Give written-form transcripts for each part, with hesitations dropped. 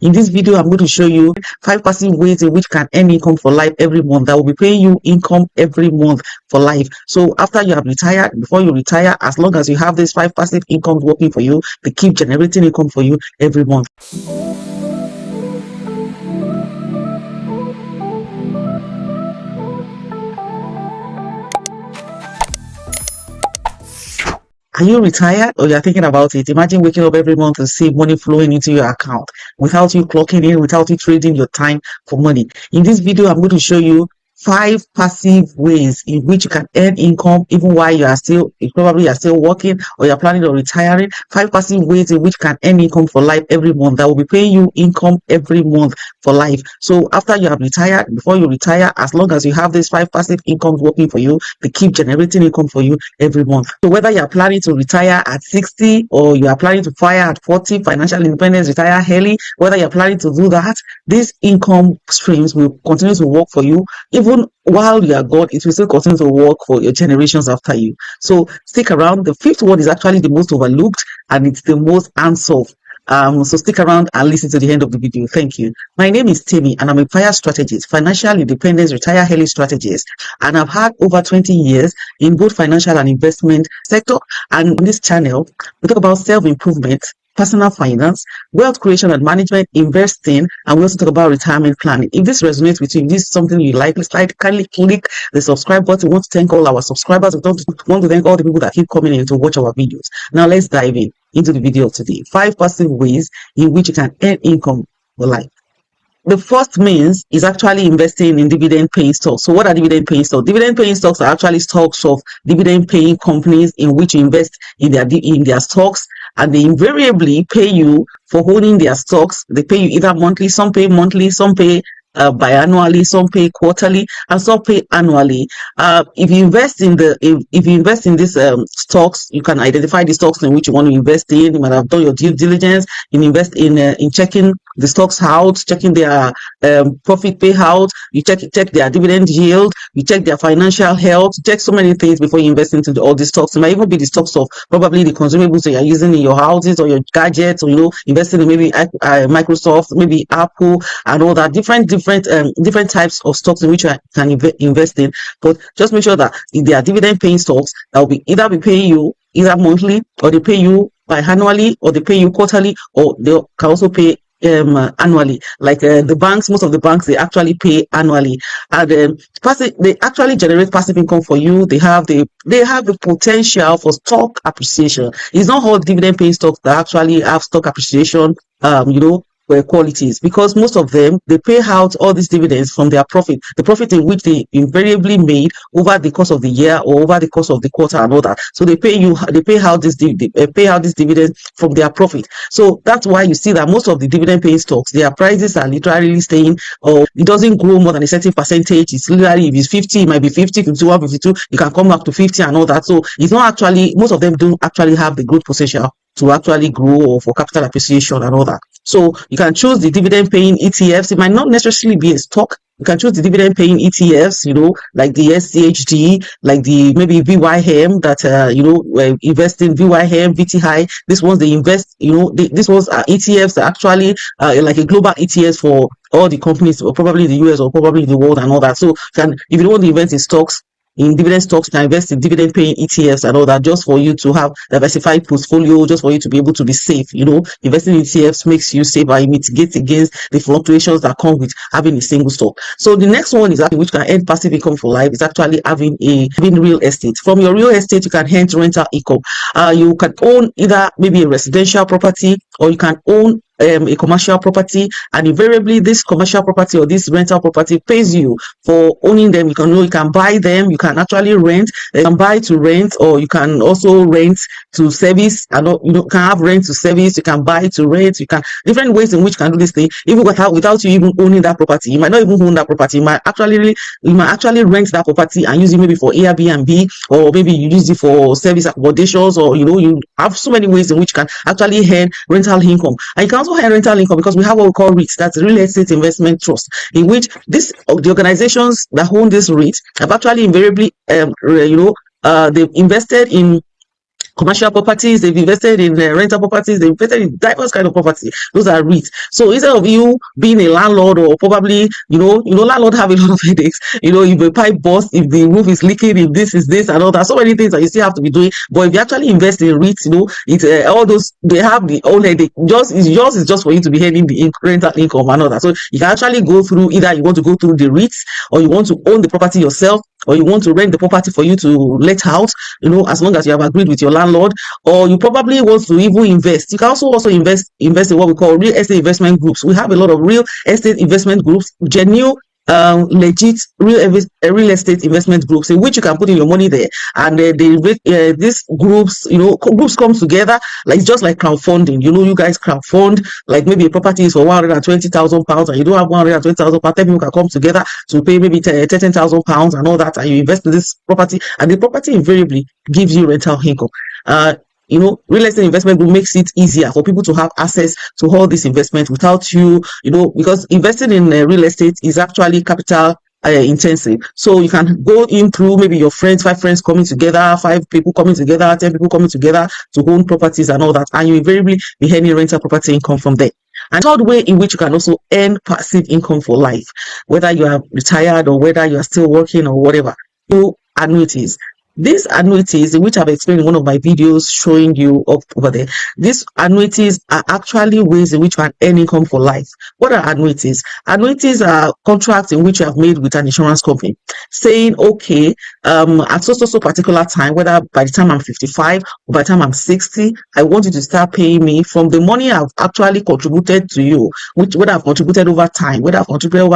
In this video, I'm going to show you 5 passive ways in which you can earn income for life every month that will be paying you income every month for life. So after you have retired, before you retire, as long as you have these 5 passive incomes working for you, they keep generating income for you every month. Are you retired or you're thinking about it? Imagine waking up every month and see money flowing into your account without you clocking in, without you trading your time for money. In this video, I'm going to show you 5 passive ways in which you can earn income even while you are still working or you're planning on retiring. 5 passive ways in which you can earn income for life every month that will be paying you income every month for life. So after you have retired, before you retire, as long as you have these 5 passive incomes working for you, they keep generating income for you every month. So whether you are planning to retire at 60 or you are planning to fire at 40, financial independence, retire early, whether you're planning to do that, these income streams will continue to work for you. Even while you are gone, it will still continue to work for your generations after you. So stick around. The 5th one is actually the most overlooked and it's the most unsolved. So stick around and listen to the end of the video. Thank you. My name is Timmy and I'm a FIRE strategist, financial independence, retire early strategist. And I've had over 20 years in both financial and investment sector. And on this channel, we talk about self-improvement, personal finance, wealth creation and management, investing, and we also talk about retirement planning. If this resonates with you, if this is something you like, please kindly click the subscribe button. We want to thank all our subscribers. We want to thank all the people that keep coming in to watch our videos. Now let's dive into the video today. 5 passive ways in which you can earn income for life. The first means is actually investing in dividend paying stocks. So what are dividend paying stocks? Dividend paying stocks are actually stocks of dividend paying companies in which you invest in their stocks, and they invariably pay you for holding their stocks. They pay you either monthly, some pay monthly, some pay biannually, some pay quarterly, and some pay annually. If you invest in these stocks, you can identify the stocks in which you want to invest in. You might have done your due diligence. You invest in checking the stocks out, checking their profit payout. You check their dividend yield. You check their financial health. You check so many things before you invest into all these stocks. It might even be the stocks of probably the consumables that you're using in your houses or your gadgets, or investing in maybe Microsoft, maybe Apple, and all that different types of stocks in which you can invest in. But just make sure that if they are dividend paying stocks, that will be either paying you either monthly, or they pay you biannually, or they pay you quarterly, or they can also pay annually. Like the banks, most of the banks, they actually pay annually, and they actually generate passive income for you. They have the potential for stock appreciation. It's not all dividend paying stocks that actually have stock appreciation qualities, because most of them, they pay out all these dividends from their profit, the profit in which they invariably made over the course of the year or over the course of the quarter and all that. So they pay out this dividends from their profit. So that's why you see that most of the dividend paying stocks, their prices are literally staying, or it doesn't grow more than a certain percentage. It's literally, if it's 50, it might be 50, 51, 52, you can come back to 50 and all that. So it's not actually, most of them don't actually have the growth potential to actually grow or for capital appreciation and all that. So you can choose the dividend paying ETFs. It might not necessarily be a stock. You can choose the dividend paying ETFs, like the SCHD, like the maybe VYM that invest in VYM, VTI. These ones they invest, these ones are ETFs that actually like a global ETFs for all the companies, or probably the US or probably the world and all that. So if you don't want to invest in stocks, in dividend stocks, you can invest in dividend paying ETFs and all that, just for you to have diversified portfolio, just for you to be able to be safe. Investing in ETFs makes you safer. It mitigates against the fluctuations that come with having a single stock. So the next one is actually, which can earn passive income for life, is actually having real estate. From your real estate, you can earn rental income. You can own either maybe a residential property, or you can own a commercial property, and invariably this commercial property or this rental property pays you for owning them. You can buy them, you can actually rent, you can buy to rent, or you can also rent to service, and you can have rent to service, you can buy to rent, you can different ways in which you can do this thing, even without you even owning that property. You might not even own that property. You might actually rent that property and use it maybe for Airbnb, or maybe you use it for service accommodations, or you have so many ways in which you can actually earn rental income. And you can also earn rental income because we have what we call REITs, that's real estate investment trust, in which the organizations that own this REIT have actually invariably they've invested in commercial properties, they've invested in rental properties, they've invested in diverse kind of property. Those are REITs. So instead of you being a landlord, or probably, landlord have a lot of headaches. If a pipe bursts, if the roof is leaking, if this is this and all that, so many things that you still have to be doing. But if you actually invest in REITs, it's all those, they have the own headache. Yours is just for you to be earning the rental income and all that. So you can actually go through, either you want to go through the REITs, or you want to own the property yourself, or you want to rent the property for you to let out, as long as you have agreed with your landlord. Or you probably want to even invest. You can also invest in what we call real estate investment groups. We have a lot of real estate investment groups, genuine, legit real estate investment groups, in which you can put in your money there, and these groups, groups come together, like just like crowdfunding. You guys crowdfund, like maybe a property is for £120,000, and you don't have £120,000. 10 people can come together to pay maybe £13,000 and all that, and you invest in this property, and the property invariably gives you rental income. Real estate investment group makes it easier for people to have access to all this investment without you, because investing in real estate is actually capital intensive. So you can go in through maybe your friends, 5 friends coming together, 5 people coming together, 10 people coming together to own properties and all that, and you invariably be earning rental property income from there. And third way in which you can also earn passive income for life, whether you are retired or whether you are still working or whatever, annuities. These annuities, which I've explained in one of my videos showing you up over there, these annuities are actually ways in which you can earn income for life. What are annuities? Annuities are contracts in which you have made with an insurance company, saying, okay, at so particular time, whether by the time I'm 55 or by the time I'm 60, I want you to start paying me from the money I've actually contributed to you, whether I've contributed over time, whether I've contributed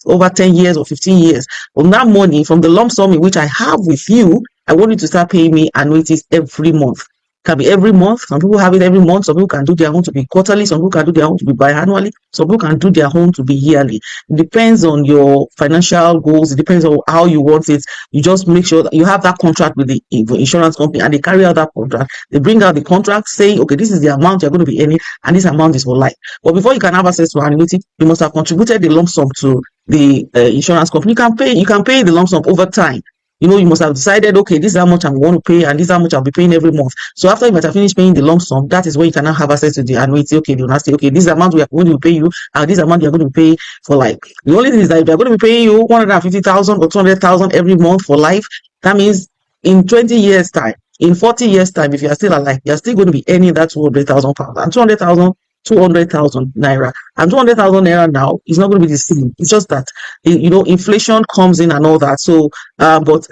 over 10 years or 15 years. From that money, from the lump sum in which I have with you, I want you to start paying me annuities every month. Can be every month. Some people have it every month. Some people can do their own to be quarterly. Some people can do their own to be biannually. Some people can do their own to be yearly. It depends on your financial goals. It depends on how you want it. You just make sure that you have that contract with the insurance company, and they carry out that contract. They bring out the contract saying, okay, this is the amount you're going to be earning, and this amount is for life. But before you can have access to annuity, you must have contributed the lump sum to the insurance company. You can pay the lump sum over time. You must have decided, okay, this is how much I'm going to pay, and this is how much I'll be paying every month. So after you might have finished paying the lump sum, that is when you can now have access to the annuity. Okay, they'll now say, okay, this amount we are going to pay you, and this amount you're going to pay for life. The only thing is that if they're going to be paying you 150,000 or 200,000 every month for life, that means in 20 years' time, in 40 years' time, if you are still alive, you're still going to be earning that £200,000, and 200,000 naira, and 200,000 naira now is not going to be the same. It's just that inflation comes in and all that. So but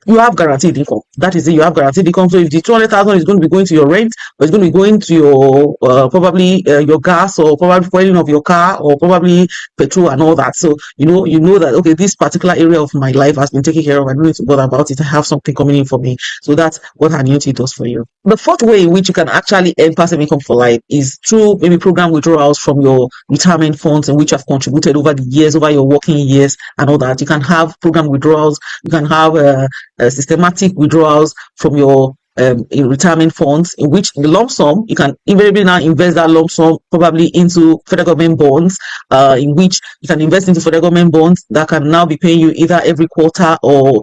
you have guaranteed income. That is it. You have guaranteed income. So if the 200,000 is going to be going to your rent, or it's going to be going to your probably your gas, or probably fueling of your car, or probably petrol and all that. So you know that, okay, this particular area of my life has been taken care of. I don't need to bother about it. I have something coming in for me. So that's what annuity does for you. The fourth way in which you can actually earn passive income for life is through maybe program withdrawals from your retirement funds, in which you have contributed over the years, over your working years and all that. You can have program withdrawals. You can have systematic withdrawals from your in retirement funds, in which the lump sum, you can invariably now invest that lump sum probably into federal government bonds, in which you can invest into federal government bonds that can now be paying you either every quarter or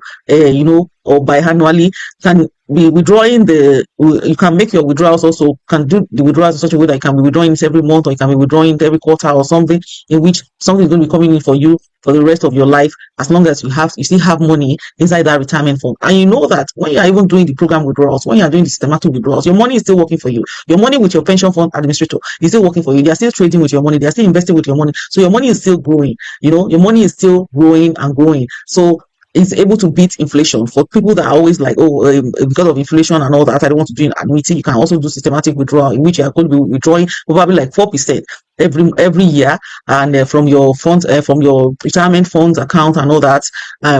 or biannually. Can be withdrawing you can make your withdrawals also, can do the withdrawals in such a way that you can be withdrawing it every month, or you can be withdrawing it every quarter, or something, in which something is going to be coming in for you for the rest of your life, as long as you still have money inside that retirement fund. And you know that when you are even doing the program withdrawals, when you are doing the systematic withdrawals, your money is still working for you. Your money with your pension fund administrator is still working for you. They are still trading with your money. They are still investing with your money. So your money is still growing. Your money is still growing and growing. So it's able to beat inflation. For people that are always like, because of inflation and all that, I don't want to do an annuity. You can also do systematic withdrawal, in which you are going to be withdrawing probably like 4% every year, and from your funds, from your retirement funds account and all that,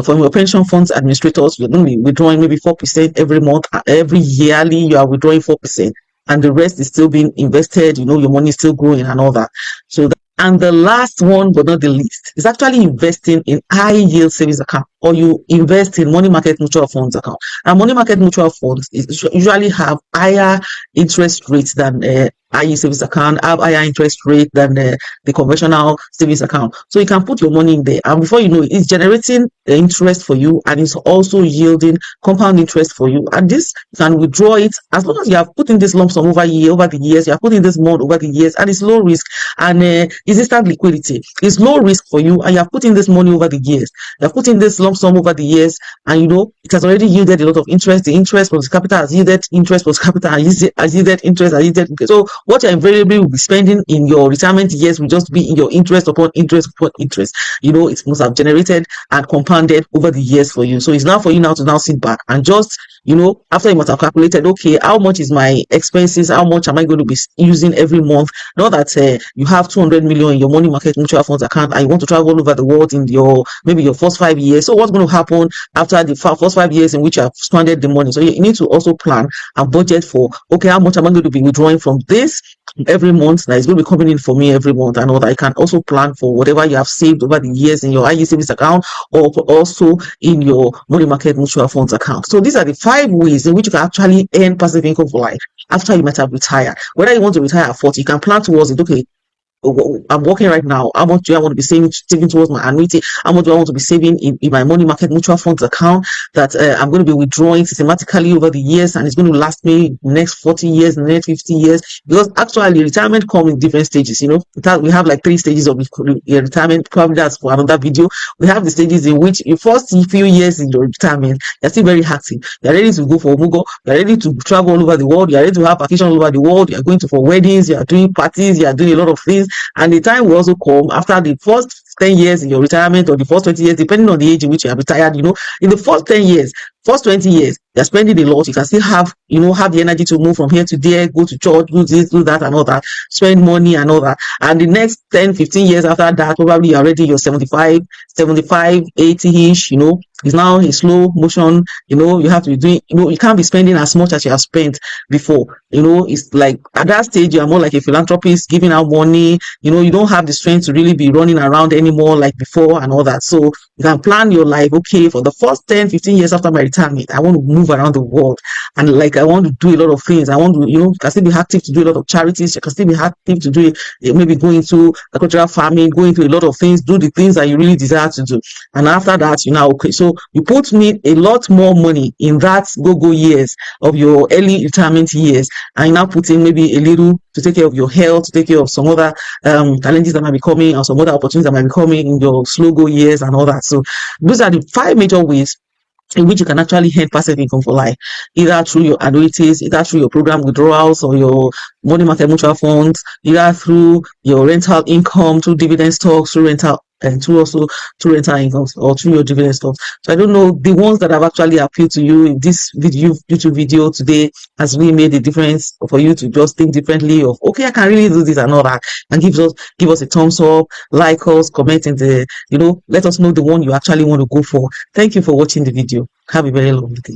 from your pension funds administrators, you're going to be withdrawing maybe 4% every month. Every yearly, you are withdrawing 4%, and the rest is still being invested. Your money is still growing and all that. So and the last one, but not the least, is actually investing in high yield savings account, or you invest in money market mutual funds account. And money market mutual funds usually have higher interest rates than IE savings account, have higher interest rate than the conventional savings account. So you can put your money in there, and before you know it, it's generating interest for you, and it's also yielding compound interest for you. And this, you can withdraw it as long as you have put in this lump sum over the years, you have put in this amount over the years, and it's low risk, and it's instant liquidity. It's low risk for you, and you have put in this money over the years. You have put in this lump sum over the years, and it has already yielded a lot of interest. The interest plus capital has yielded interest plus capital has yielded interest, has yielded. So what you invariably will be spending in your retirement years will just be in your interest upon interest upon interest. It must have generated and compounded over the years for you. So it's now for you now to now sit back and just, after you must have calculated, okay, how much is my expenses? How much am I going to be using every month? Not that you have 200 million in your money market mutual funds account and you want to travel all over the world in maybe your first 5 years. So what's going to happen after the first 5 years in which you have squandered the money? So you need to also plan and budget for, okay, how much am I going to be withdrawing from this every month that is going to be coming in for me every month, and all that. You can also plan for whatever you have saved over the years in your IE savings account, or also in your money market mutual funds account. So these are the 5 ways in which you can actually earn passive income for life after you might have retired. Whether you want to retire at 40, you can plan towards it. Okay, I'm working right now. How much do I want to be saving towards my annuity? How much do I want to be saving in my money market mutual funds account that I'm going to be withdrawing systematically over the years, and it's going to last me next 40 years, next 50 years? Because actually, retirement comes in different stages. We have like 3 stages of retirement. Probably that's for another video. We have the stages in which your first few years in your retirement, you're still very active. You're ready to go for Mugo. You're ready to travel all over the world. You're ready to have vacation all over the world. You're going for weddings. You're doing parties. You're doing a lot of things. And the time will also come after the first 10 years in your retirement, or the first 20 years, depending on the age in which you have retired. In the first 10 years, first 20 years, you're spending a lot. You can still have the energy to move from here to there, go to church, do this, do that, and all that, spend money and all that. And the next 10, 15 years after that, probably you're already your 75, 80-ish, it's now a slow motion. You have to be doing, you can't be spending as much as you have spent before. It's like at that stage, you are more like a philanthropist giving out money. You don't have the strength to really be running around anymore like before and all that. So you can plan your life. Okay, for the first 10, 15 years after my retirement, I want to move around the world, and I want to do a lot of things. I want to, can still be active to do a lot of charities. You can still be active to do maybe go into agricultural farming, go into a lot of things, do the things that you really desire to do. And after that, okay, so you put me a lot more money in that go years of your early retirement years, and you now put in maybe a little to take care of your health, to take care of some other challenges that might be coming, or some other opportunities that might be coming in your slow go years and all that. So those are the 5 major ways in which you can actually earn passive income for life, either through your annuities, either through your program withdrawals, or your money market mutual funds, either through your rental income, through dividend stocks, through rental, and through rental incomes, or through your dividend stocks. So I don't know the ones that have actually appealed to you in this YouTube video today has really made a difference for you to just think differently of, okay, I can really do this and all that, and give us a thumbs up, like us, comment in the, let us know the one you actually want to go for. Thank you for watching the video. Have a very lovely day.